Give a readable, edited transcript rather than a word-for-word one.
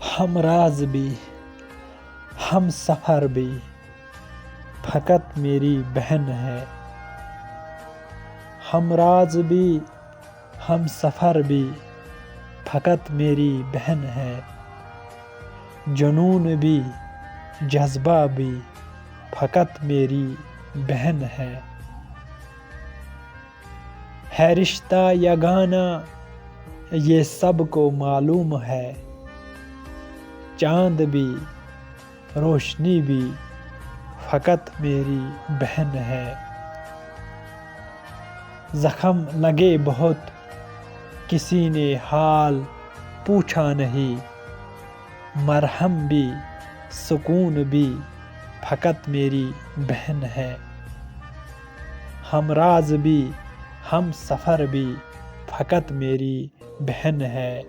ہم راز بھی ہم سفر بھی فقط میری بہن ہے۔ ہم راز بھی ہم سفر بھی فقط میری بہن ہے۔ جنون بھی جذبہ بھی فقط میری بہن ہے۔ ہے رشتہ یگانہ یہ سب کو معلوم ہے۔ چاند بھی روشنی بھی فقط میری بہن ہے۔ زخم لگے بہت کسی نے حال پوچھا نہیں۔ مرہم بھی سکون بھی فقط میری بہن ہے۔ ہم راز بھی ہم سفر بھی فقط میری بہن ہے۔